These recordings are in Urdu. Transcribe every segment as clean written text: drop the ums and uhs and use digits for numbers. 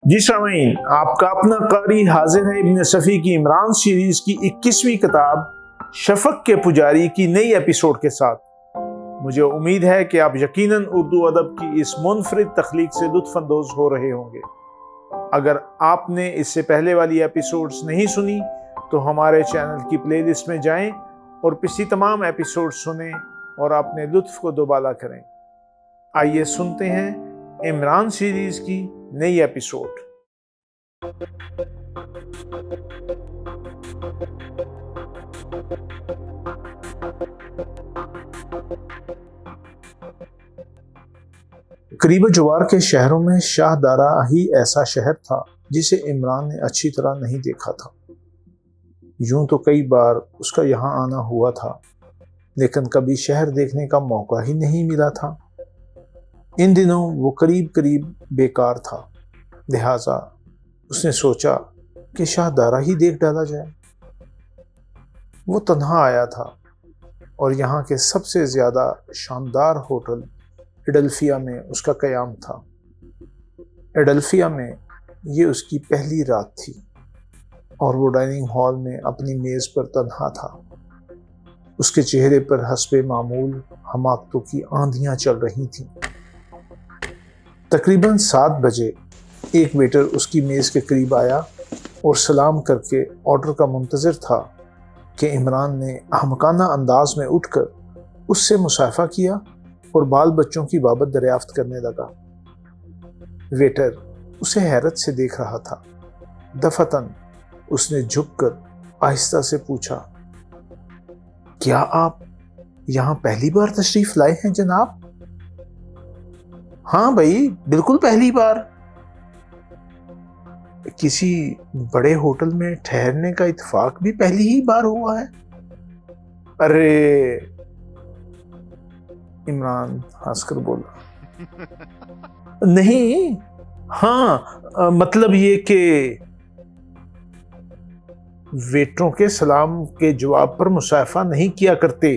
جی سامعین، آپ کا اپنا قاری حاضر ہے ابن صفی کی عمران سیریز کی 21ویں کتاب شفق کے پجاری کی نئی ایپیسوڈ کے ساتھ۔ مجھے امید ہے کہ آپ یقیناً اردو ادب کی اس منفرد تخلیق سے لطف اندوز ہو رہے ہوں گے۔ اگر آپ نے اس سے پہلے والی ایپیسوڈز نہیں سنی تو ہمارے چینل کی پلے لسٹ میں جائیں اور پچھلی تمام ایپیسوڈ سنیں اور اپنے لطف کو دوبالا کریں۔ آئیے سنتے ہیں عمران سیریز کی نئی ایپیسوڈ۔ قریب جوار کے شہروں میں شاہ دارا ہی ایسا شہر تھا جسے عمران نے اچھی طرح نہیں دیکھا تھا۔ یوں تو کئی بار اس کا یہاں آنا ہوا تھا، لیکن کبھی شہر دیکھنے کا موقع ہی نہیں ملا تھا۔ ان دنوں وہ قریب بیکار تھا، لہٰذا اس نے سوچا کہ شاہ دارا ہی دیکھ ڈالا جائے۔ وہ تنہا آیا تھا اور یہاں کے سب سے زیادہ شاندار ہوٹل ایڈلفیا میں اس کا قیام تھا۔ ایڈلفیا میں یہ اس کی پہلی رات تھی اور وہ ڈائننگ ہال میں اپنی میز پر تنہا تھا۔ اس کے چہرے پر حسب معمول حماقتوں کی آندھیاں چل رہی تھیں۔ تقریباً 7 بجے ایک ویٹر اس کی میز کے قریب آیا اور سلام کر کے آرڈر کا منتظر تھا کہ عمران نے احمقانہ انداز میں اٹھ کر اس سے مصافحہ کیا اور بال بچوں کی بابت دریافت کرنے لگا۔ ویٹر اسے حیرت سے دیکھ رہا تھا۔ دفعتاً اس نے جھک کر آہستہ سے پوچھا، کیا آپ یہاں پہلی بار تشریف لائے ہیں جناب؟ ہاں بھائی، بالکل پہلی بار۔ کسی بڑے ہوٹل میں ٹھہرنے کا اتفاق بھی پہلی ہی بار ہوا ہے؟ ارے، عمران ہنس کر بولا، نہیں، ہاں مطلب یہ کہ ویٹروں کے سلام کے جواب پر مصافحہ نہیں کیا کرتے۔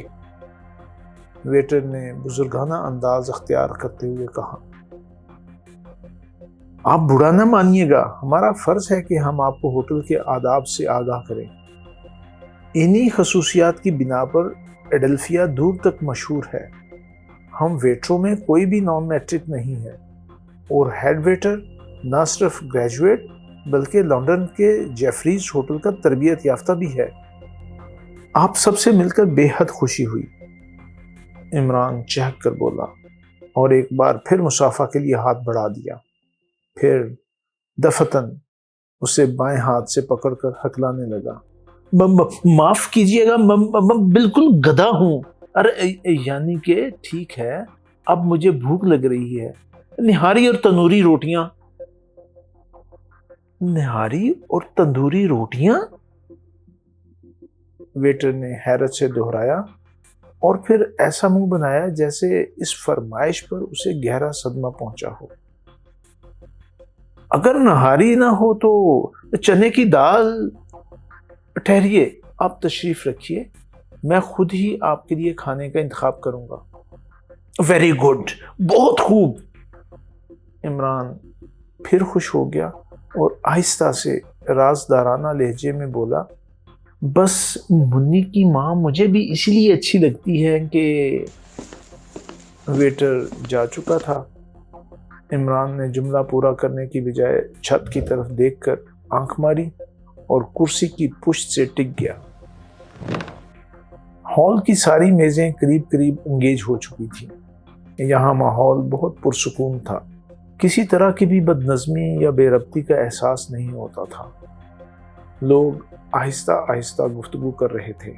ویٹر نے بزرگانہ انداز اختیار کرتے ہوئے کہا، آپ برا نہ مانیے گا، ہمارا فرض ہے کہ ہم آپ کو ہوٹل کے آداب سے آگاہ کریں۔ انہی خصوصیات کی بنا پر ایڈلفیا دور تک مشہور ہے۔ ہم ویٹروں میں کوئی بھی نان میٹرک نہیں ہے اور ہیڈ ویٹر نہ صرف گریجویٹ بلکہ لندن کے جیفریز ہوٹل کا تربیت یافتہ بھی ہے۔ آپ سب سے مل کر بے حد خوشی ہوئی، عمران چہک کر بولا اور ایک بار پھر مصافحہ کے لیے ہاتھ بڑھا دیا۔ پھر دفعتاً اسے بائیں ہاتھ سے پکڑ کر ہکلانے لگا۔ معاف کیجیے گا، میں بالکل گدھا ہوں۔ ارے یعنی کہ ٹھیک ہے، اب مجھے بھوک لگ رہی ہے، نہاری اور تندوری روٹیاں۔ نہاری اور تندوری روٹیاں؟ ویٹر نے حیرت سے دہرایا اور پھر ایسا منہ بنایا جیسے اس فرمائش پر اسے گہرا صدمہ پہنچا ہو۔ اگر نہاری نہ ہو تو چنے کی دال۔ ٹھہریے، آپ تشریف رکھیے، میں خود ہی آپ کے لیے کھانے کا انتخاب کروں گا۔ ویری گڈ، بہت خوب۔ عمران پھر خوش ہو گیا اور آہستہ سے رازدارانہ لہجے میں بولا، بس منی کی ماں مجھے بھی اسی لیے اچھی لگتی ہے کہ… ویٹر جا چکا تھا۔ عمران نے جملہ پورا کرنے کی بجائے چھت کی طرف دیکھ کر آنکھ ماری اور کرسی کی پشت سے ٹک گیا۔ ہال کی ساری میزیں قریب انگیج ہو چکی تھیں۔ یہاں ماحول بہت پرسکون تھا، کسی طرح کی بھی بد نظمی یا بے ربطی کا احساس نہیں ہوتا تھا۔ لوگ آہستہ آہستہ گفتگو کر رہے تھے،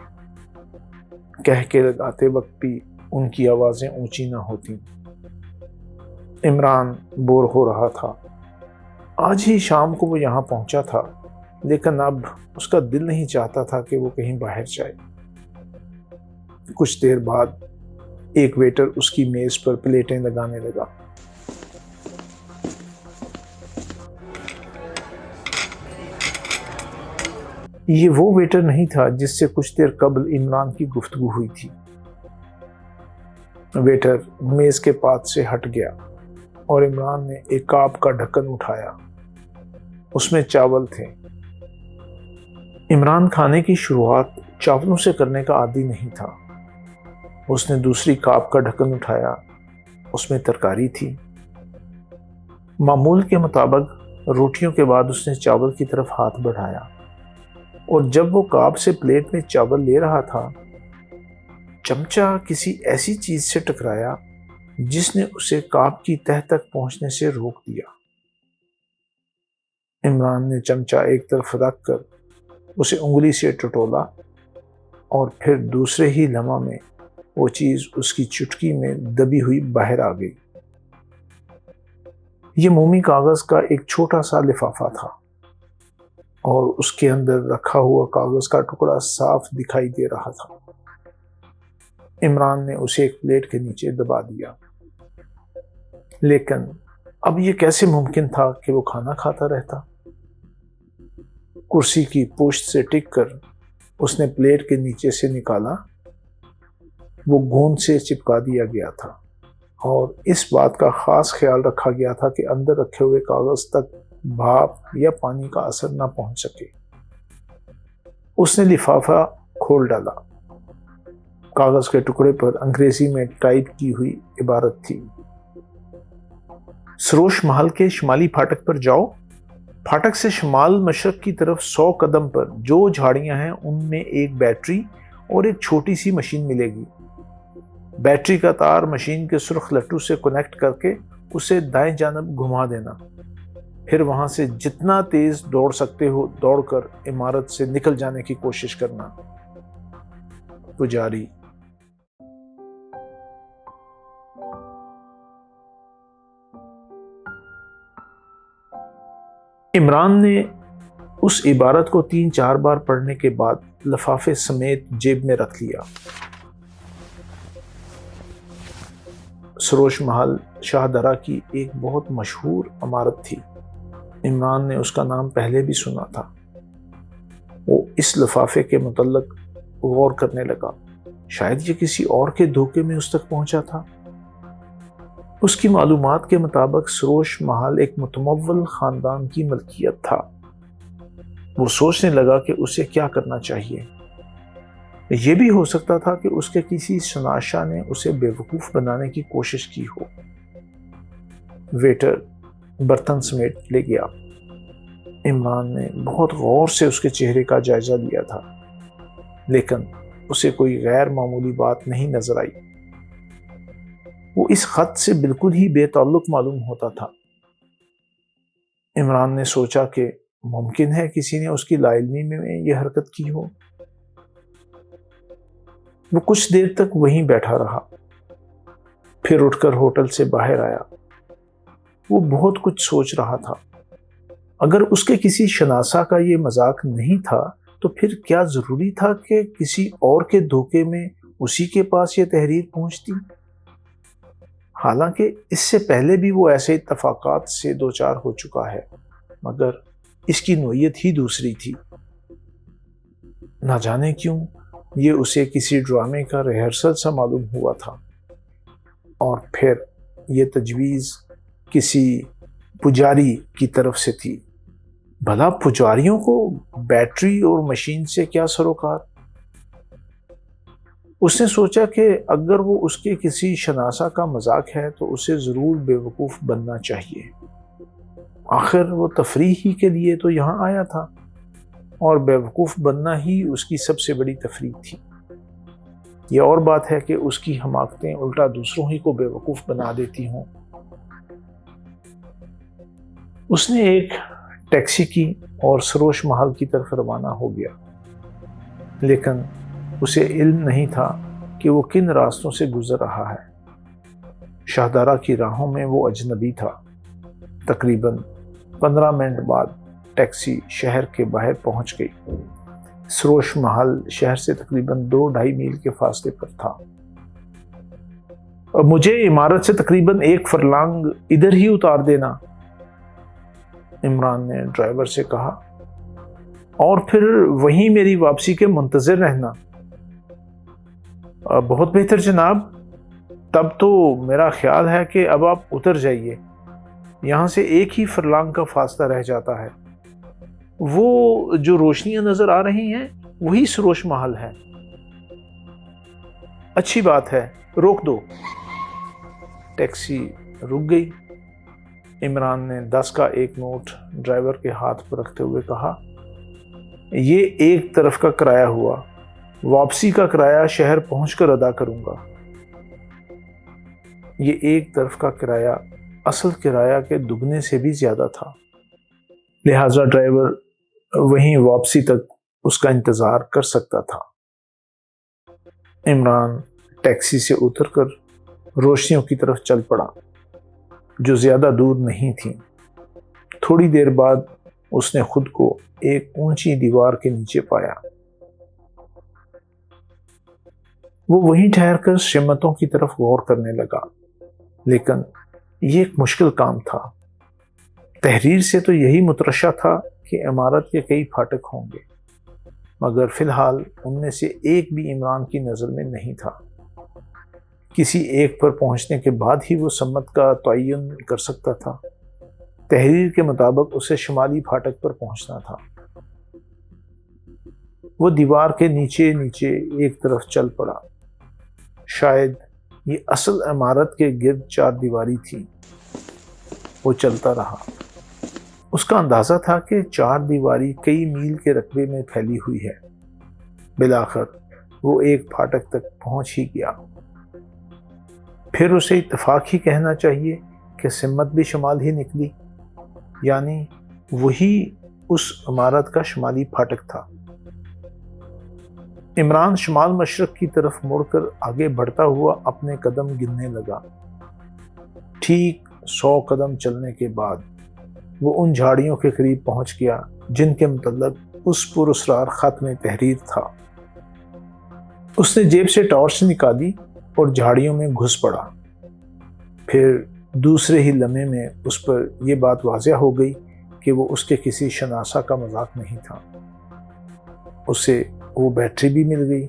کہہ کے لگاتے وقت بھی ان کی آوازیں اونچی نہ ہوتیں۔ عمران بور ہو رہا تھا۔ آج ہی شام کو وہ یہاں پہنچا تھا، لیکن اب اس کا دل نہیں چاہتا تھا کہ وہ کہیں باہر جائے۔ کچھ دیر بعد ایک ویٹر اس کی میز پر پلیٹیں لگانے لگا۔ یہ وہ ویٹر نہیں تھا جس سے کچھ دیر قبل عمران کی گفتگو ہوئی تھی۔ ویٹر میز کے پاس سے ہٹ گیا اور عمران نے ایک کاپ کا ڈھکن اٹھایا۔ اس میں چاول تھے۔ عمران کھانے کی شروعات چاولوں سے کرنے کا عادی نہیں تھا۔ اس نے دوسری کاپ کا ڈھکن اٹھایا، اس میں ترکاری تھی۔ معمول کے مطابق روٹیوں کے بعد اس نے چاول کی طرف ہاتھ بڑھایا، اور جب وہ کاپ سے پلیٹ میں چاول لے رہا تھا، چمچہ کسی ایسی چیز سے ٹکرایا جس نے اسے کاپ کی تہہ تک پہنچنے سے روک دیا۔ عمران نے چمچہ ایک طرف رکھ کر اسے انگلی سے ٹٹولا، اور پھر دوسرے ہی لمحہ میں وہ چیز اس کی چٹکی میں دبی ہوئی باہر آ گئی۔ یہ مومی کاغذ کا ایک چھوٹا سا لفافہ تھا، اور اس کے اندر رکھا ہوا کاغذ کا ٹکڑا صاف دکھائی دے رہا تھا۔ عمران نے اسے ایک پلیٹ کے نیچے دبا دیا، لیکن اب یہ کیسے ممکن تھا کہ وہ کھانا کھاتا رہتا؟ کرسی کی پشت سے ٹک کر اس نے پلیٹ کے نیچے سے نکالا۔ وہ گوند سے چپکا دیا گیا تھا، اور اس بات کا خاص خیال رکھا گیا تھا کہ اندر رکھے ہوئے کاغذ تک بھاپ یا پانی کا اثر نہ پہنچ سکے۔ اس نے لفافہ کھول ڈالا۔ کاغذ کے ٹکڑے پر انگریزی میں ٹائپ کی ہوئی عبارت تھی: سروش محل کے شمالی پھاٹک پر جاؤ، پھاٹک سے شمال مشرق کی طرف 100 قدم پر جو جھاڑیاں ہیں ان میں ایک بیٹری اور ایک چھوٹی سی مشین ملے گی۔ بیٹری کا تار مشین کے سرخ لٹو سے کنیکٹ کر کے اسے دائیں جانب گھما دینا، پھر وہاں سے جتنا تیز دوڑ سکتے ہو دوڑ کر عمارت سے نکل جانے کی کوشش کرنا۔ پجاری عمران نے اس عبارت کو 3-4 بار پڑھنے کے بعد لفافے سمیت جیب میں رکھ لیا۔ سروش محل شاہ درہ کی ایک بہت مشہور عمارت تھی۔ عمران نے اس کا نام پہلے بھی سنا تھا۔ وہ اس لفافے کے متعلق غور کرنے لگا، شاید یہ کسی اور کے دھوکے میں اس تک پہنچا تھا۔ اس کی معلومات کے مطابق سروش محل ایک متمول خاندان کی ملکیت تھا۔ وہ سوچنے لگا کہ اسے کیا کرنا چاہیے۔ یہ بھی ہو سکتا تھا کہ اس کے کسی شناسہ نے اسے بیوقوف بنانے کی کوشش کی ہو۔ ویٹر برتن سمیٹ لے گیا۔ عمران نے بہت غور سے اس کے چہرے کا جائزہ لیا تھا، لیکن اسے کوئی غیر معمولی بات نہیں نظر آئی۔ وہ اس خط سے بالکل ہی بے تعلق معلوم ہوتا تھا۔ عمران نے سوچا کہ ممکن ہے کسی نے اس کی لا علمی میں یہ حرکت کی ہو۔ وہ کچھ دیر تک وہیں بیٹھا رہا، پھر اٹھ کر ہوٹل سے باہر آیا۔ وہ بہت کچھ سوچ رہا تھا۔ اگر اس کے کسی شناسہ کا یہ مذاق نہیں تھا تو پھر کیا ضروری تھا کہ کسی اور کے دھوکے میں اسی کے پاس یہ تحریر پہنچتی؟ حالانکہ اس سے پہلے بھی وہ ایسے اتفاقات سے دوچار ہو چکا ہے، مگر اس کی نوعیت ہی دوسری تھی۔ نہ جانے کیوں یہ اسے کسی ڈرامے کا ریہرسل سا معلوم ہوا تھا، اور پھر یہ تجویز کسی پجاری کی طرف سے تھی۔ بھلا پجاریوں کو بیٹری اور مشین سے کیا سروکار؟ اس نے سوچا کہ اگر وہ اس کے کسی شناسہ کا مذاق ہے تو اسے ضرور بیوقوف بننا چاہیے۔ آخر وہ تفریح ہی کے لیے تو یہاں آیا تھا، اور بیوقوف بننا ہی اس کی سب سے بڑی تفریح تھی۔ یہ اور بات ہے کہ اس کی حماقتیں الٹا دوسروں ہی کو بیوقوف بنا دیتی ہوں۔ اس نے ایک ٹیکسی کی اور سروش محل کی طرف روانہ ہو گیا، لیکن اسے علم نہیں تھا کہ وہ کن راستوں سے گزر رہا ہے۔ شاہدارہ کی راہوں میں وہ اجنبی تھا۔ تقریباً 15 منٹ بعد ٹیکسی شہر کے باہر پہنچ گئی۔ سروش محل شہر سے تقریباً 2-2.5 میل کے فاصلے پر تھا۔ مجھے عمارت سے تقریباً 1 فرلانگ ادھر ہی اتار دینا، عمران نے ڈرائیور سے کہا، اور پھر وہیں میری واپسی کے منتظر رہنا۔ بہت بہتر جناب، تب تو میرا خیال ہے کہ اب آپ اتر جائیے، یہاں سے 1 ہی فرلانگ کا فاصلہ رہ جاتا ہے۔ وہ جو روشنیاں نظر آ رہی ہیں وہی سروش محل ہے۔ اچھی بات ہے، روک دو۔ ٹیکسی رک گئی۔ عمران نے 10 کا ایک نوٹ ڈرائیور کے ہاتھ پر رکھتے ہوئے کہا، یہ ایک طرف کا کرایہ ہوا، واپسی کا کرایہ شہر پہنچ کر ادا کروں گا۔ یہ ایک طرف کا کرایہ اصل کرایہ کے دگنے سے بھی زیادہ تھا، لہذا ڈرائیور وہیں واپسی تک اس کا انتظار کر سکتا تھا۔ عمران ٹیکسی سے اتر کر روشنیوں کی طرف چل پڑا جو زیادہ دور نہیں تھیں۔ تھوڑی دیر بعد اس نے خود کو ایک اونچی دیوار کے نیچے پایا۔ وہ وہیں ٹھہر کر سمتوں کی طرف غور کرنے لگا، لیکن یہ ایک مشکل کام تھا۔ تحریر سے تو یہی مترشح تھا کہ عمارت کے کئی پھاٹک ہوں گے، مگر فی الحال ان میں سے ایک بھی عمران کی نظر میں نہیں تھا۔ کسی ایک پر پہنچنے کے بعد ہی وہ سمت کا تعین کر سکتا تھا۔ تحریر کے مطابق اسے شمالی پھاٹک پر پہنچنا تھا۔ وہ دیوار کے نیچے نیچے ایک طرف چل پڑا۔ شاید یہ اصل عمارت کے گرد 4 دیواری تھی۔ وہ چلتا رہا۔ اس کا اندازہ تھا کہ 4 دیواری کئی میل کے رقبے میں پھیلی ہوئی ہے۔ بالآخر وہ ایک پھاٹک تک پہنچ ہی گیا۔ پھر اسے اتفاق ہی کہنا چاہیے کہ سمت بھی شمال ہی نکلی، یعنی وہی اس عمارت کا شمالی پھاٹک تھا۔ عمران شمال مشرق کی طرف مڑ کر آگے بڑھتا ہوا اپنے قدم گننے لگا۔ ٹھیک 100 قدم چلنے کے بعد وہ ان جھاڑیوں کے قریب پہنچ گیا جن کے متعلق اس پراسرار خط میں تحریر تھا۔ اس نے جیب سے ٹارچ نکالی اور جھاڑیوں میں گھس پڑا۔ پھر دوسرے ہی لمحے میں اس پر یہ بات واضح ہو گئی کہ وہ اس کے کسی شناسا کا مذاق نہیں تھا۔ اسے وہ بیٹری بھی مل گئی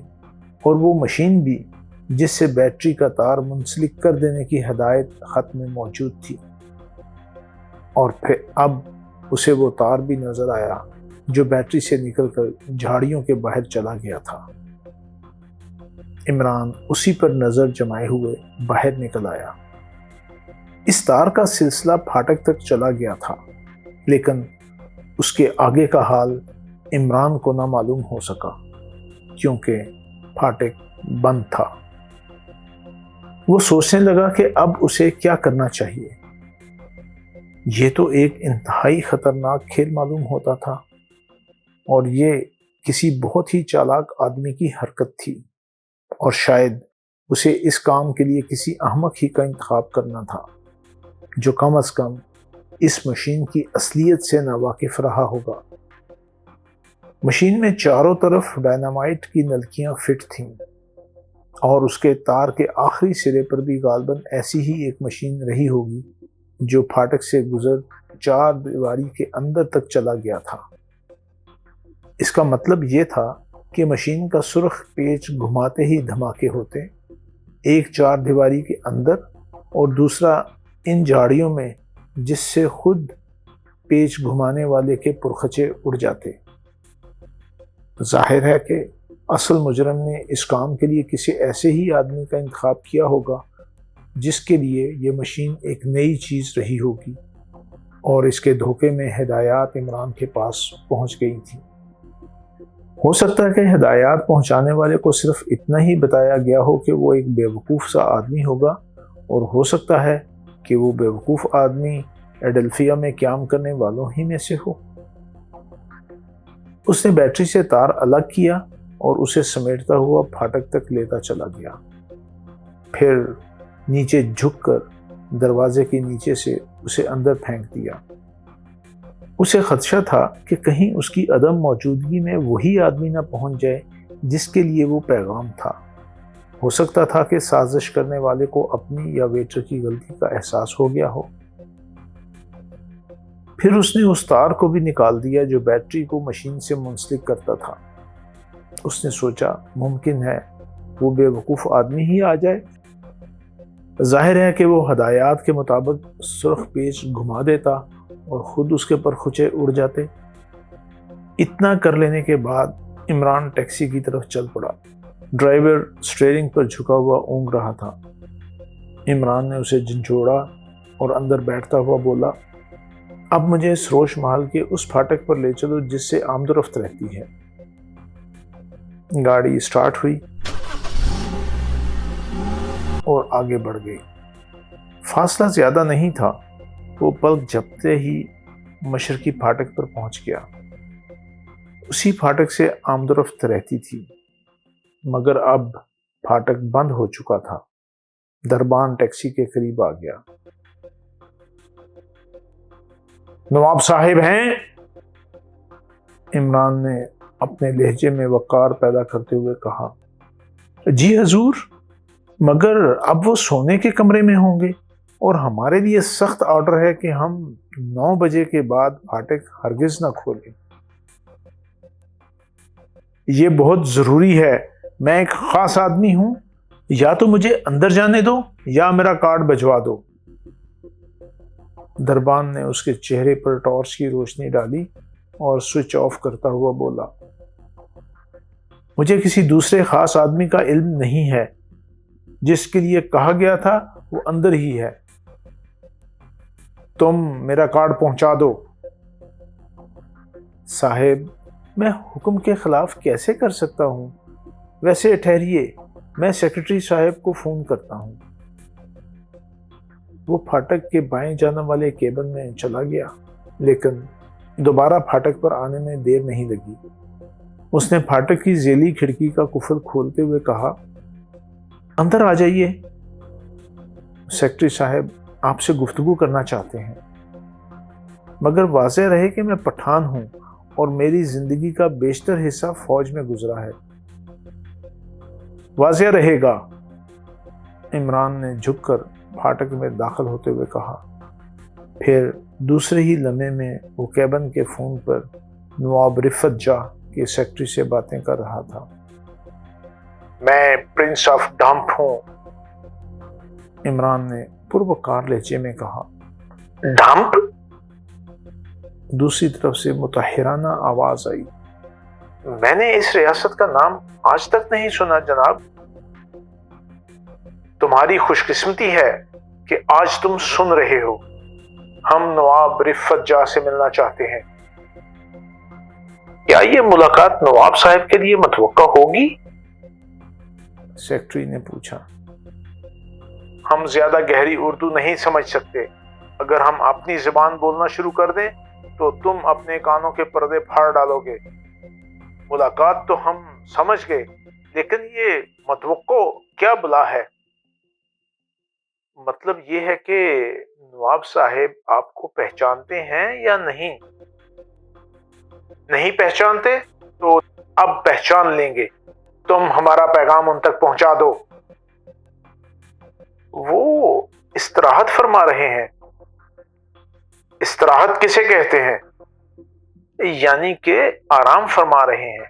اور وہ مشین بھی جس سے بیٹری کا تار منسلک کر دینے کی ہدایت خط میں موجود تھی، اور پھر اب اسے وہ تار بھی نظر آیا جو بیٹری سے نکل کر جھاڑیوں کے باہر چلا گیا تھا۔ عمران اسی پر نظر جمائے ہوئے باہر نکل آیا۔ اس تار کا سلسلہ پھاٹک تک چلا گیا تھا، لیکن اس کے آگے کا حال عمران کو نہ معلوم ہو سکا کیونکہ پھاٹک بند تھا۔ وہ سوچنے لگا کہ اب اسے کیا کرنا چاہیے۔ یہ تو ایک انتہائی خطرناک کھیل معلوم ہوتا تھا، اور یہ کسی بہت ہی چالاک آدمی کی حرکت تھی، اور شاید اسے اس کام کے لیے کسی احمق ہی کا انتخاب کرنا تھا جو کم از کم اس مشین کی اصلیت سے ناواقف رہا ہوگا۔ مشین میں چاروں طرف ڈائنامائٹ کی نلکیاں فٹ تھیں، اور اس کے تار کے آخری سرے پر بھی غالباً ایسی ہی ایک مشین رہی ہوگی جو پھاٹک سے گزر 4 دیواری کے اندر تک چلا گیا تھا۔ اس کا مطلب یہ تھا کہ مشین کا سرخ پیچ گھماتے ہی دھماکے ہوتے، ایک 4 دیواری کے اندر اور دوسرا ان جھاڑیوں میں جس سے خود پیچ گھمانے والے کے پرخچے اڑ جاتے۔ ظاہر ہے کہ اصل مجرم نے اس کام کے لیے کسی ایسے ہی آدمی کا انتخاب کیا ہوگا جس کے لیے یہ مشین ایک نئی چیز رہی ہوگی، اور اس کے دھوکے میں ہدایات عمران کے پاس پہنچ گئی تھی۔ ہو سکتا ہے کہ ہدایات پہنچانے والے کو صرف اتنا ہی بتایا گیا ہو کہ وہ ایک بیوقوف سا آدمی ہوگا، اور ہو سکتا ہے کہ وہ بیوقوف آدمی ایڈلفیا میں قیام کرنے والوں ہی میں سے ہو۔ اس نے بیٹری سے تار الگ کیا اور اسے سمیٹتا ہوا پھاٹک تک لیتا چلا گیا، پھر نیچے جھک کر دروازے کے نیچے سے اسے اندر پھینک دیا۔ اسے خدشہ تھا کہ کہیں اس کی عدم موجودگی میں وہی آدمی نہ پہنچ جائے جس کے لیے وہ پیغام تھا۔ ہو سکتا تھا کہ سازش کرنے والے کو اپنی یا ویٹر کی غلطی کا احساس ہو گیا ہو۔ پھر اس نے اس تار کو بھی نکال دیا جو بیٹری کو مشین سے منسلک کرتا تھا۔ اس نے سوچا ممکن ہے وہ بے وقوف آدمی ہی آ جائے۔ ظاہر ہے کہ وہ ہدایات کے مطابق سرخ پیچ گھما دیتا اور خود اس کے پرخچے اڑ جاتے۔ اتنا کر لینے کے بعد عمران ٹیکسی کی طرف چل پڑا۔ ڈرائیور اسٹیئرنگ پر جھکا ہوا اونگ رہا تھا۔ عمران نے اسے جھنجھوڑا اور اندر بیٹھتا ہوا بولا، اب مجھے سروش محل کے اس پھاٹک پر لے چلو جس سے آمد و رفت رہتی ہے۔ گاڑی سٹارٹ ہوئی اور آگے بڑھ گئی۔ فاصلہ زیادہ نہیں تھا، وہ پلک جھپتے ہی مشرقی پھاٹک پر پہنچ گیا۔ اسی پھاٹک سے آمد و رفت رہتی تھی، مگر اب پھاٹک بند ہو چکا تھا۔ دربان ٹیکسی کے قریب آ گیا۔ نواب صاحب ہیں؟ عمران نے اپنے لہجے میں وقار پیدا کرتے ہوئے کہا۔ جی حضور، مگر اب وہ سونے کے کمرے میں ہوں گے اور ہمارے لیے سخت آرڈر ہے کہ ہم 9 بجے کے بعد پھاٹک ہرگز نہ کھولیں۔ یہ بہت ضروری ہے، میں ایک خاص آدمی ہوں، یا تو مجھے اندر جانے دو یا میرا کارڈ بھجوا دو۔ دربان نے اس کے چہرے پر ٹارچ کی روشنی ڈالی اور سوئچ آف کرتا ہوا بولا، مجھے کسی دوسرے خاص آدمی کا علم نہیں ہے، جس کے لیے کہا گیا تھا وہ اندر ہی ہے۔ تم میرا کارڈ پہنچا دو۔ صاحب، میں حکم کے خلاف کیسے کر سکتا ہوں؟ ویسے ٹھہریے، میں سیکرٹری صاحب کو فون کرتا ہوں۔ وہ پھاٹک کے بائیں جانے والے کیبن میں چلا گیا، لیکن دوبارہ پھاٹک پر آنے میں دیر نہیں لگی۔ اس نے پھاٹک کی ذیلی کھڑکی کا قفل کھولتے ہوئے کہا، اندر آ جائیے، سیکرٹری صاحب آپ سے گفتگو کرنا چاہتے ہیں۔ مگر واضح رہے کہ میں پٹھان ہوں اور میری زندگی کا بیشتر حصہ فوج میں گزرا ہے۔ واضح رہے گا، عمران نے جھک کر پھاٹک میں داخل ہوتے ہوئے کہا۔ پھر دوسرے ہی لمحے میں وہ کیبن کے فون پر نواب رفت جاہ کے سیکرٹری سے باتیں کر رہا تھا۔ میں پرنس آف ڈمپ ہوں، عمران نے پروقار لہجے میں کہا۔ ڈمپ؟ دوسری طرف سے متحرانہ آواز آئی۔ میں نے اس ریاست کا نام آج تک نہیں سنا جناب۔ تمہاری خوش قسمتی ہے کہ آج تم سن رہے ہو۔ ہم نواب رفت جاہ سے ملنا چاہتے ہیں۔ کیا یہ ملاقات نواب صاحب کے لیے متوقع ہوگی؟ سیکرٹری نے پوچھا۔ ہم زیادہ گہری اردو نہیں سمجھ سکتے۔ اگر ہم اپنی زبان بولنا شروع کر دیں تو تم اپنے کانوں کے پردے پھاڑ ڈالو گے۔ ملاقات تو ہم سمجھ گئے، لیکن یہ متوقع کیا بلا ہے؟ مطلب یہ ہے کہ نواب صاحب آپ کو پہچانتے ہیں یا نہیں؟ نہیں پہچانتے تو اب پہچان لیں گے۔ تم ہمارا پیغام ان تک پہنچا دو۔ وہ استراحت فرما رہے ہیں۔ استراحت کسے کہتے ہیں؟ یعنی کہ آرام فرما رہے ہیں۔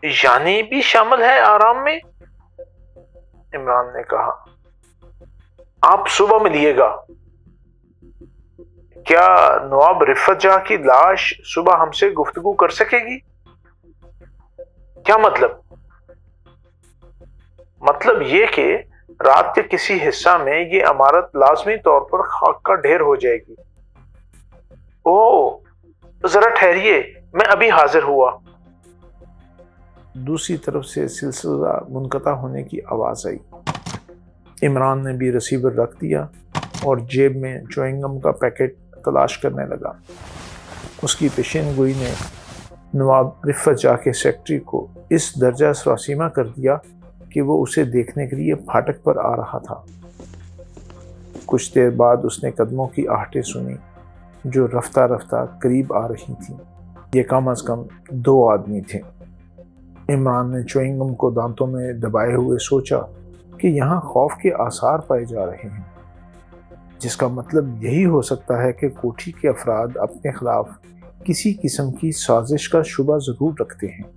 یعنی بھی شامل ہے آرام میں؟ عمران نے کہا۔ آپ صبح ملیے گا۔ کیا نواب رفت جاہ کی لاش صبح ہم سے گفتگو کر سکے گی؟ کیا مطلب؟ مطلب یہ کہ رات کے کسی حصہ میں یہ عمارت لازمی طور پر خاک کا ڈھیر ہو جائے گی۔ اوہ، ذرا ٹھہریے، میں ابھی حاضر ہوا۔ دوسری طرف سے سلسلہ منقطع ہونے کی آواز آئی۔ عمران نے بھی ریسیور رکھ دیا اور جیب میں چوئنگم کا پیکٹ تلاش کرنے لگا۔ اس کی پیشین گوئی نے نواب رفت جاہ کے سیکرٹری کو اس درجہ سراسیمہ کر دیا کہ وہ اسے دیکھنے کے لیے پھاٹک پر آ رہا تھا۔ کچھ دیر بعد اس نے قدموں کی آہٹیں سنی جو رفتہ رفتہ قریب آ رہی تھیں۔ یہ کم از کم 2 آدمی تھے۔ عمران نے چوئنگم کو دانتوں میں دبائے ہوئے سوچا کہ یہاں خوف کے آثار پائے جا رہے ہیں، جس کا مطلب یہی ہو سکتا ہے کہ کوٹھی کے افراد اپنے خلاف کسی قسم کی سازش کا شبہ ضرور رکھتے ہیں۔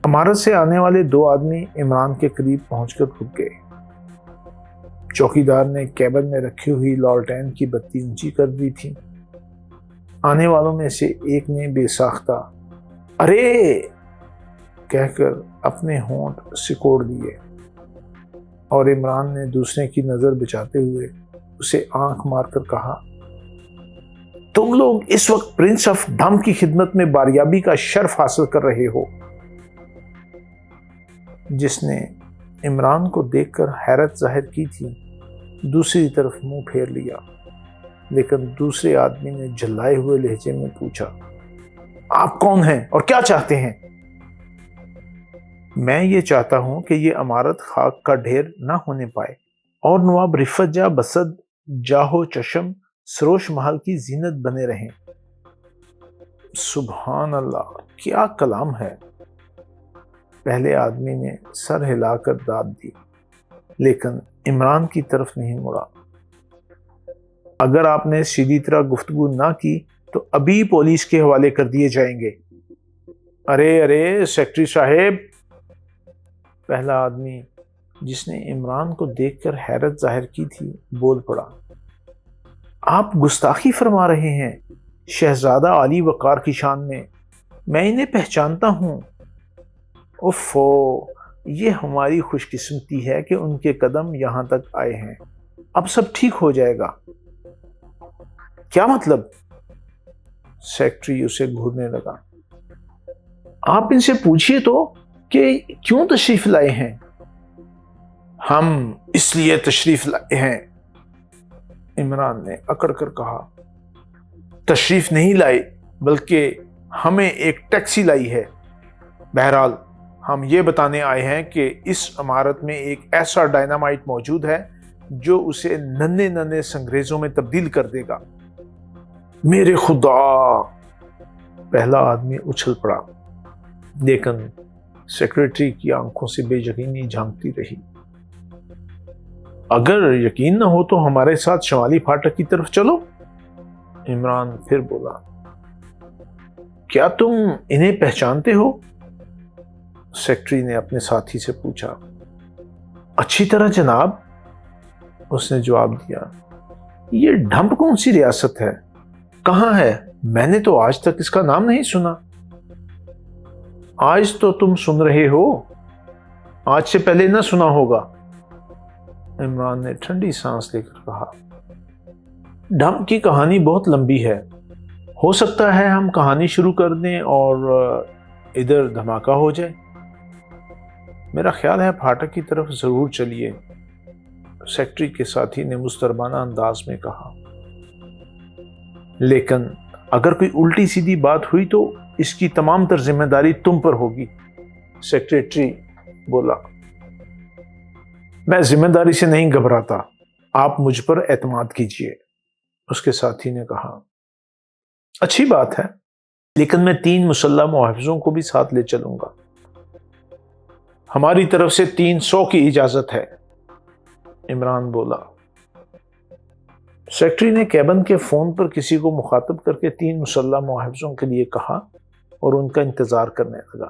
عمارت سے آنے والے 2 آدمی عمران کے قریب پہنچ کر رک گئے۔ چوکیدار نے کیبن میں رکھی ہوئی لالٹین کی بتی اونچی کر دی تھی۔ آنے والوں میں سے ایک نے بے ساختہ ارے کہہ کر اپنے ہونٹ سکوڑ دیے اور عمران نے دوسرے کی نظر بچاتے ہوئے اسے آنکھ مار کر کہا، تم لوگ اس وقت پرنس آف ڈم کی خدمت میں باریابی کا شرف حاصل کر رہے ہو۔ جس نے عمران کو دیکھ کر حیرت ظاہر کی تھی دوسری طرف منہ پھیر لیا، لیکن دوسرے آدمی نے جھلائے ہوئے لہجے میں پوچھا، آپ کون ہیں اور کیا چاہتے ہیں؟ میں یہ چاہتا ہوں کہ یہ عمارت خاک کا ڈھیر نہ ہونے پائے اور نواب رفت جاں بسد جاہو چشم سروش محل کی زینت بنے رہیں۔ سبحان اللہ، کیا کلام ہے! پہلے آدمی نے سر ہلا کر داد دی، لیکن عمران کی طرف نہیں مڑا۔ اگر آپ نے سیدھی طرح گفتگو نہ کی تو ابھی پولیس کے حوالے کر دیے جائیں گے۔ ارے سیکرٹری صاحب! پہلا آدمی جس نے عمران کو دیکھ کر حیرت ظاہر کی تھی بول پڑا، آپ گستاخی فرما رہے ہیں شہزادہ علی وقار کی شان میں انہیں پہچانتا ہوں۔ اوفو، یہ ہماری خوش قسمتی ہے کہ ان کے قدم یہاں تک آئے ہیں۔ اب سب ٹھیک ہو جائے گا۔ کیا مطلب؟ سیکرٹری اسے گھورنے لگا۔ آپ ان سے پوچھئے تو کہ کیوں تشریف لائے ہیں؟ ہم اس لیے تشریف لائے ہیں، عمران نے اکڑ کر کہا۔ تشریف نہیں لائے بلکہ ہمیں ایک ٹیکسی لائی ہے۔ بہرحال ہم یہ بتانے آئے ہیں کہ اس عمارت میں ایک ایسا ڈائنامائٹ موجود ہے جو اسے ننھے ننھے سنگریزوں میں تبدیل کر دے گا۔ میرے خدا! پہلا آدمی اچھل پڑا، لیکن سیکرٹری کی آنکھوں سے بے یقینی جھانکتی رہی۔ اگر یقین نہ ہو تو ہمارے ساتھ شمالی پھاٹک کی طرف چلو، عمران پھر بولا۔ کیا تم انہیں پہچانتے ہو؟ سیکرٹری نے اپنے ساتھی سے پوچھا۔ اچھی طرح جناب، اس نے جواب دیا۔ یہ ڈھمپ کون سی ریاست ہے؟ کہاں ہے؟ میں نے تو آج تک اس کا نام نہیں سنا۔ آج تو تم سن رہے ہو، آج سے پہلے نہ سنا ہوگا، عمران نے ٹھنڈی سانس لے کر کہا۔ ڈھمپ کی کہانی بہت لمبی ہے، ہو سکتا ہے ہم کہانی شروع کر دیں اور ادھر دھماکہ ہو جائے۔ میرا خیال ہے پھاٹک کی طرف ضرور چلیے، سیکرٹری کے ساتھی نے مستربانہ انداز میں کہا۔ لیکن اگر کوئی الٹی سیدھی بات ہوئی تو اس کی تمام تر ذمہ داری تم پر ہوگی، سیکرٹری بولا۔ میں ذمہ داری سے نہیں گھبراتا، آپ مجھ پر اعتماد کیجئے، اس کے ساتھی نے کہا۔ اچھی بات ہے، لیکن میں 3 مسلح محافظوں کو بھی ساتھ لے چلوں گا۔ ہماری طرف سے 300 کی اجازت ہے، عمران بولا۔ سیکرٹری نے کیبن کے فون پر کسی کو مخاطب کر کے 3 مسلح محافظوں کے لیے کہا اور ان کا انتظار کرنے لگا۔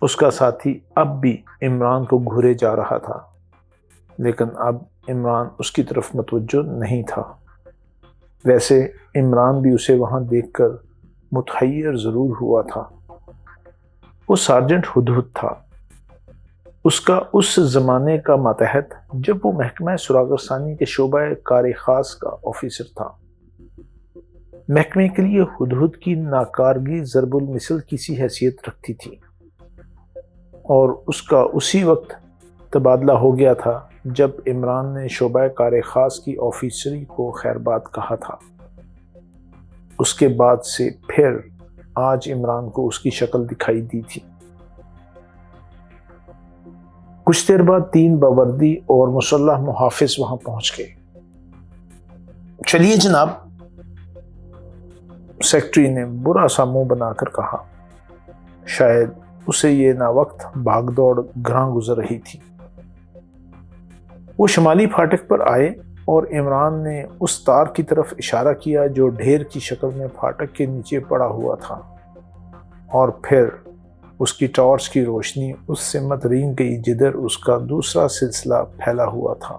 اس کا ساتھی اب بھی عمران کو گھورے جا رہا تھا، لیکن اب عمران اس کی طرف متوجہ نہیں تھا۔ ویسے عمران بھی اسے وہاں دیکھ کر متحیر ضرور ہوا تھا۔ وہ سارجنٹ ہدہد تھا، اس کا اس زمانے کا ماتحت جب وہ محکمہ سراغ رسانی کے شعبہ کار خاص کا آفیسر تھا۔ محکمے کے لیے ہدہد کی ناکارگی ضرب المثل کی سی حیثیت رکھتی تھی، اور اس کا اسی وقت تبادلہ ہو گیا تھا جب عمران نے شعبہ کار خاص کی آفیسری کو خیر بات کہا تھا۔ اس کے بعد سے پھر آج عمران کو اس کی شکل دکھائی دی تھی۔ کچھ دیر بعد 3 باوردی اور مسلح محافظ وہاں پہنچ گئے۔ چلیے جناب، سیکرٹری نے برا سا منہ بنا کر کہا۔ شاید اسے یہ نا وقت بھاگ دوڑ گراں گزر رہی تھی۔ وہ شمالی پھاٹک پر آئے اور عمران نے اس تار کی طرف اشارہ کیا جو ڈھیر کی شکل میں پھاٹک کے نیچے پڑا ہوا تھا، اور پھر اس کی ٹارچ کی روشنی اس سمت رینگ گئی جدھر اس کا دوسرا سلسلہ پھیلا ہوا تھا،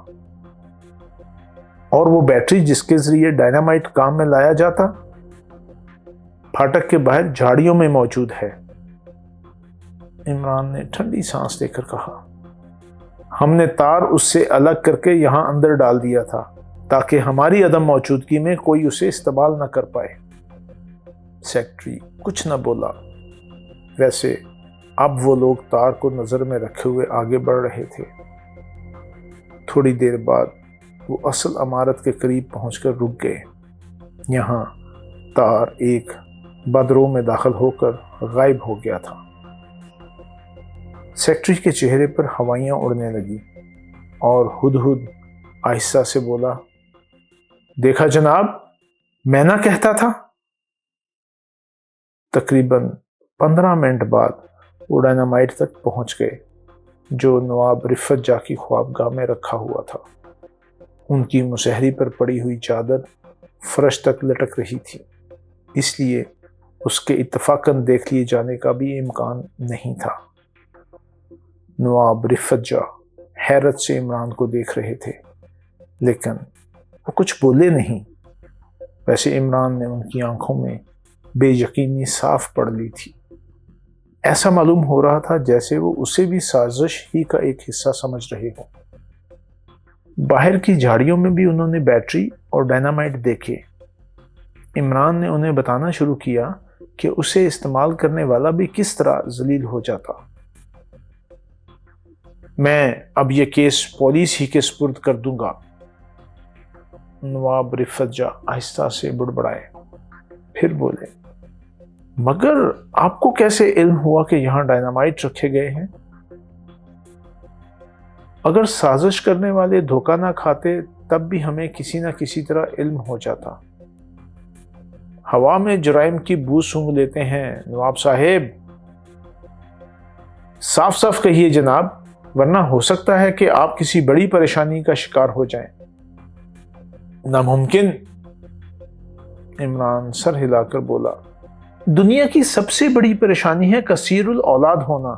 اور وہ بیٹری جس کے ذریعے ڈائنامائٹ کام میں لایا جاتا پھاٹک کے باہر جھاڑیوں میں موجود ہے۔ عمران نے ٹھنڈی سانس لے کر کہا، ہم نے تار اس سے الگ کر کے یہاں اندر ڈال دیا تھا تاکہ ہماری عدم موجودگی میں کوئی اسے استعمال نہ کر پائے۔ سیکرٹری کچھ نہ بولا۔ ویسے اب وہ لوگ تار کو نظر میں رکھے ہوئے آگے بڑھ رہے تھے۔ تھوڑی دیر بعد وہ اصل عمارت کے قریب پہنچ کر رک گئے۔ یہاں تار ایک بدرو میں داخل ہو کر غائب ہو گیا تھا۔ سیکرٹری کے چہرے پر ہوائیاں اڑنے لگی اور ہدہد آہستہ سے بولا، دیکھا جناب، میں نہ کہتا تھا۔ تقریباً 15 منٹ بعد وہ ڈائنامائٹ تک پہنچ گئے جو نواب رفت جاہ کی خوابگاہ میں رکھا ہوا تھا۔ ان کی مسہری پر پڑی ہوئی چادر فرش تک لٹک رہی تھی، اس لیے اس کے اتفاقاً دیکھ لیے جانے کا بھی امکان نہیں تھا۔ نواب رفت جاہ حیرت سے عمران کو دیکھ رہے تھے، لیکن وہ کچھ بولے نہیں۔ ویسے عمران نے ان کی آنکھوں میں بے یقینی صاف پڑھ لی تھی۔ ایسا معلوم ہو رہا تھا جیسے وہ اسے بھی سازش ہی کا ایک حصہ سمجھ رہے ہوں۔ باہر کی جھاڑیوں میں بھی انہوں نے بیٹری اور ڈائنامائٹ دیکھے۔ عمران نے انہیں بتانا شروع کیا کہ اسے استعمال کرنے والا بھی کس طرح ذلیل ہو جاتا۔ میں اب یہ کیس پولیس ہی کے سپرد کر دوں گا، نواب رفت جاہ آہستہ سے بڑبڑائے، پھر بولے، مگر آپ کو کیسے علم ہوا کہ یہاں ڈائنامائٹ رکھے گئے ہیں؟ اگر سازش کرنے والے دھوکہ نہ کھاتے تب بھی ہمیں کسی نہ کسی طرح علم ہو جاتا۔ ہوا میں جرائم کی بو سونگھ لیتے ہیں نواب صاحب۔ صاف صاف کہیے جناب، ورنہ ہو سکتا ہے کہ آپ کسی بڑی پریشانی کا شکار ہو جائیں۔ ناممکن، عمران سر ہلا کر بولا، دنیا کی سب سے بڑی پریشانی ہے کثیر الاولاد ہونا،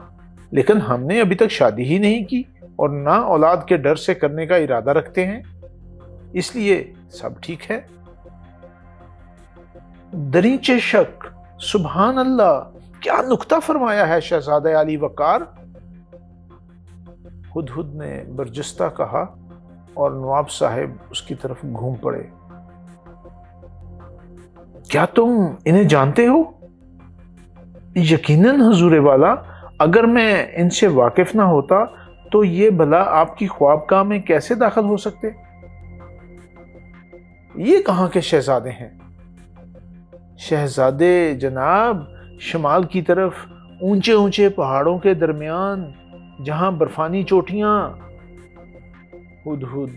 لیکن ہم نے ابھی تک شادی ہی نہیں کی اور نہ اولاد کے ڈر سے کرنے کا ارادہ رکھتے ہیں، اس لیے سب ٹھیک ہے۔ دریچے شک، سبحان اللہ، کیا نکتہ فرمایا ہے شہزادہ علی وقار، ہدہد نے برجستہ کہا اور نواب صاحب اس کی طرف گھوم پڑے۔ کیا تم انہیں جانتے ہو؟ یقیناً حضور والا، اگر میں ان سے واقف نہ ہوتا تو یہ بھلا آپ کی خوابگاہ میں کیسے داخل ہو سکتے؟ یہ کہاں کے شہزادے ہیں؟ شہزادے جناب، شمال کی طرف اونچے اونچے پہاڑوں کے درمیان جہاں برفانی چوٹیاں۔ ہدہد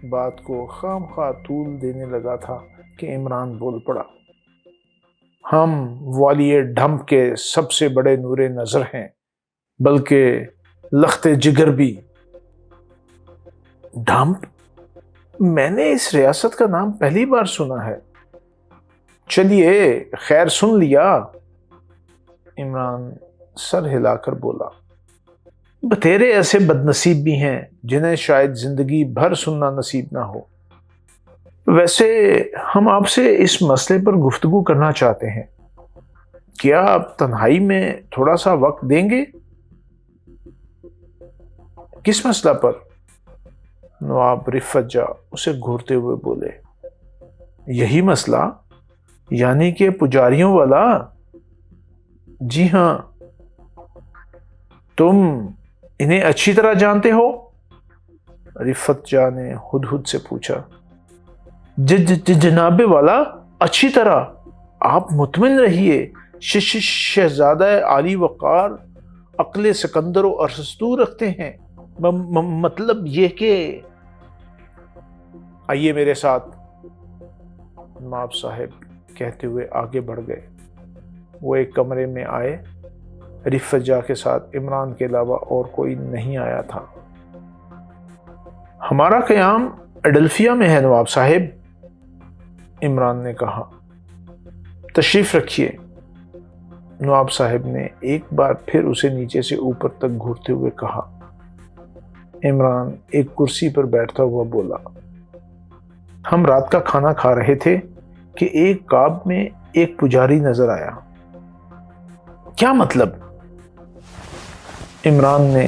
بات کو خام خواہ طول دینے لگا تھا کہ عمران بول پڑا، ہم والی ڈھمپ کے سب سے بڑے نور نظر ہیں، بلکہ لخت جگر بھی۔ ڈھمپ؟ میں نے اس ریاست کا نام پہلی بار سنا ہے۔ چلیے خیر، سن لیا، عمران سر ہلا کر بولا، بتیرے ایسے بد نصیب بھی ہیں جنہیں شاید زندگی بھر سننا نصیب نہ ہو۔ ویسے ہم آپ سے اس مسئلے پر گفتگو کرنا چاہتے ہیں، کیا آپ تنہائی میں تھوڑا سا وقت دیں گے؟ کس مسئلہ پر؟ نواب رفت جاہ اسے گھورتے ہوئے بولے، یہی مسئلہ، یعنی کہ پجاریوں والا۔ جی ہاں۔ تم انہیں اچھی طرح جانتے ہو؟ رفت جاہ نے ہدہد سے پوچھا۔ جناب والا، اچھی طرح، آپ مطمئن رہیے، شہزادہ علی وقار عقل سکندر و ارسطو رکھتے ہیں، مطلب یہ کہ آئیے میرے ساتھ، نواب صاحب کہتے ہوئے آگے بڑھ گئے۔ وہ ایک کمرے میں آئے۔ رفت جاہ کے ساتھ عمران کے علاوہ اور کوئی نہیں آیا تھا۔ ہمارا قیام ایڈلفیا میں ہے نواب صاحب، عمران نے کہا، تشریف رکھیے۔ نواب صاحب نے ایک بار پھر اسے نیچے سے اوپر تک گھورتے ہوئے کہا۔ عمران ایک کرسی پر بیٹھتا ہوا بولا، ہم رات کا کھانا کھا رہے تھے کہ ایک کاب میں ایک پجاری نظر آیا۔ کیا مطلب؟ عمران نے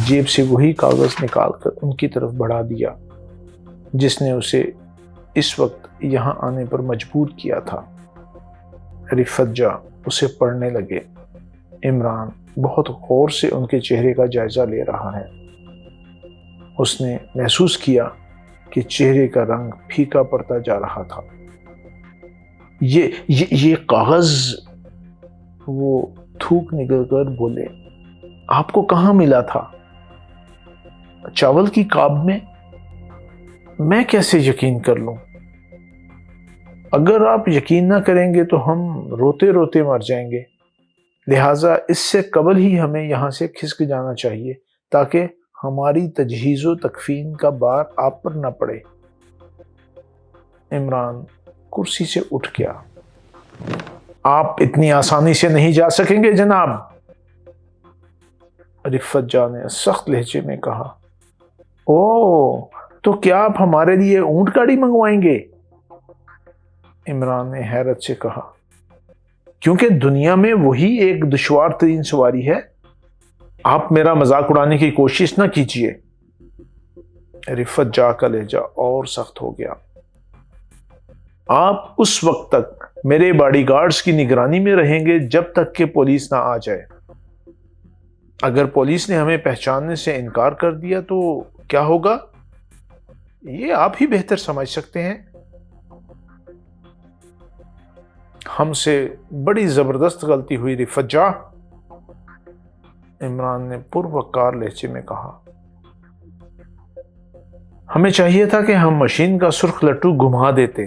جیب سے وہی کاغذ نکال کر ان کی طرف بڑھا دیا جس نے اسے اس وقت یہاں آنے پر مجبور کیا تھا۔ رفت جاں اسے پڑھنے لگے۔ عمران بہت غور سے ان کے چہرے کا جائزہ لے رہا ہے۔ اس نے محسوس کیا کہ چہرے کا رنگ پھیکا پڑتا جا رہا تھا۔ یہ کاغذ، وہ تھوک نکل کر بولے، آپ کو کہاں ملا تھا؟ چاول کی کاب میں؟ میں کیسے یقین کر لوں؟ اگر آپ یقین نہ کریں گے تو ہم روتے روتے مر جائیں گے، لہٰذا اس سے قبل ہی ہمیں یہاں سے کھسک جانا چاہیے تاکہ ہماری تجہیز و تکفین کا بار آپ پر نہ پڑے۔ عمران کرسی سے اٹھ گیا۔ آپ اتنی آسانی سے نہیں جا سکیں گے جناب، رفت جاں نے سخت لہجے میں کہا۔ اوہ، تو کیا آپ ہمارے لیے اونٹ گاڑی منگوائیں گے؟ عمران نے حیرت سے کہا۔ کیونکہ دنیا میں وہی ایک دشوار ترین سواری ہے۔ آپ میرا مذاق اڑانے کی کوشش نہ کیجیے۔ رفت جاں کا لہجہ اور سخت ہو گیا۔ آپ اس وقت تک میرے باڈی گارڈز کی نگرانی میں رہیں گے جب تک کہ پولیس نہ آ جائے۔ اگر پولیس نے ہمیں پہچاننے سے انکار کر دیا تو کیا ہوگا؟ یہ آپ ہی بہتر سمجھ سکتے ہیں۔ ہم سے بڑی زبردست غلطی ہوئی رفت جاں، عمران نے پروقار لہجے میں کہا۔ ہمیں چاہیے تھا کہ ہم مشین کا سرخ لٹو گھما دیتے۔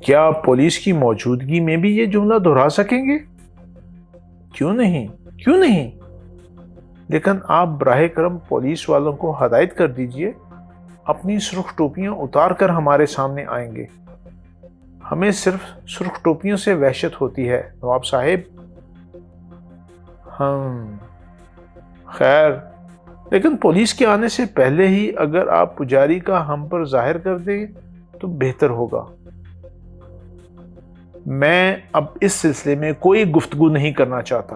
کیا آپ پولیس کی موجودگی میں بھی یہ جملہ دہرا سکیں گے؟ کیوں نہیں؟ لیکن آپ براہ کرم پولیس والوں کو ہدایت کر دیجئے، اپنی سرخ ٹوپیاں اتار کر ہمارے سامنے آئیں گے۔ ہمیں صرف سرخ ٹوپیوں سے وحشت ہوتی ہے نواب صاحب۔ خیر، لیکن پولیس کے آنے سے پہلے ہی اگر آپ پجاری کا ہم پر ظاہر کر دیں تو بہتر ہوگا۔ میں اب اس سلسلے میں کوئی گفتگو نہیں کرنا چاہتا۔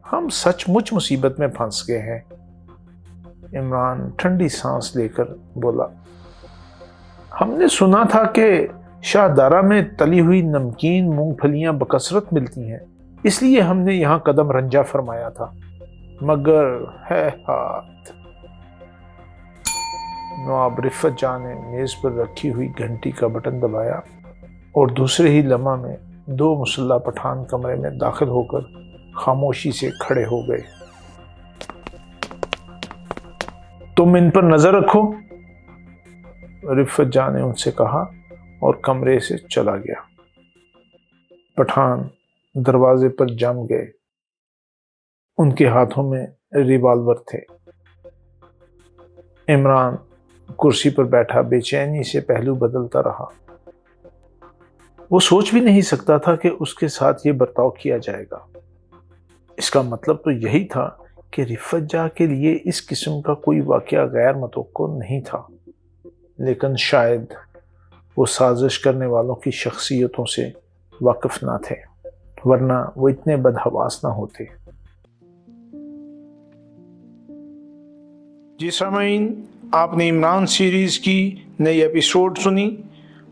ہم سچ مچ مصیبت میں پھنس گئے ہیں، عمران ٹھنڈی سانس لے کر بولا۔ ہم نے سنا تھا کہ شاہدارہ میں تلی ہوئی نمکین مونگ پھلیاں بکثرت ملتی ہیں، اس لیے ہم نے یہاں قدم رنجہ فرمایا تھا، مگر ہے ہاتھ۔ نواب رفت جاں نے میز پر رکھی ہوئی گھنٹی کا بٹن دبایا اور دوسرے ہی لمحہ میں 2 مسلح پٹھان کمرے میں داخل ہو کر خاموشی سے کھڑے ہو گئے۔ تم ان پر نظر رکھو، رفت جاں نے ان سے کہا اور کمرے سے چلا گیا۔ پٹھان دروازے پر جم گئے۔ ان کے ہاتھوں میں ریوالور تھے۔ عمران کرسی پر بیٹھا بے چینی سے پہلو بدلتا رہا۔ وہ سوچ بھی نہیں سکتا تھا کہ اس کے ساتھ یہ برتاؤ کیا جائے گا۔ اس کا مطلب تو یہی تھا کہ رفت جاں کے لیے اس قسم کا کوئی واقعہ غیر متوقع نہیں تھا، لیکن شاید وہ سازش کرنے والوں کی شخصیتوں سے واقف نہ تھے، ورنہ وہ اتنے بدحواس نہ ہوتے۔ جی سامعین، آپ نے عمران سیریز کی نئی ایپیسوڈ سنی۔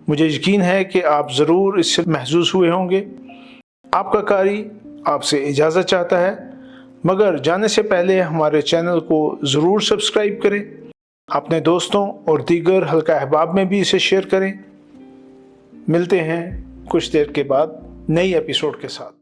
مجھے یقین ہے کہ آپ ضرور اس سے محظوظ ہوئے ہوں گے۔ آپ کا قاری آپ سے اجازت چاہتا ہے، مگر جانے سے پہلے ہمارے چینل کو ضرور سبسکرائب کریں، اپنے دوستوں اور دیگر حلقہ احباب میں بھی اسے شیئر کریں۔ ملتے ہیں کچھ دیر کے بعد نئی ایپیسوڈ کے ساتھ۔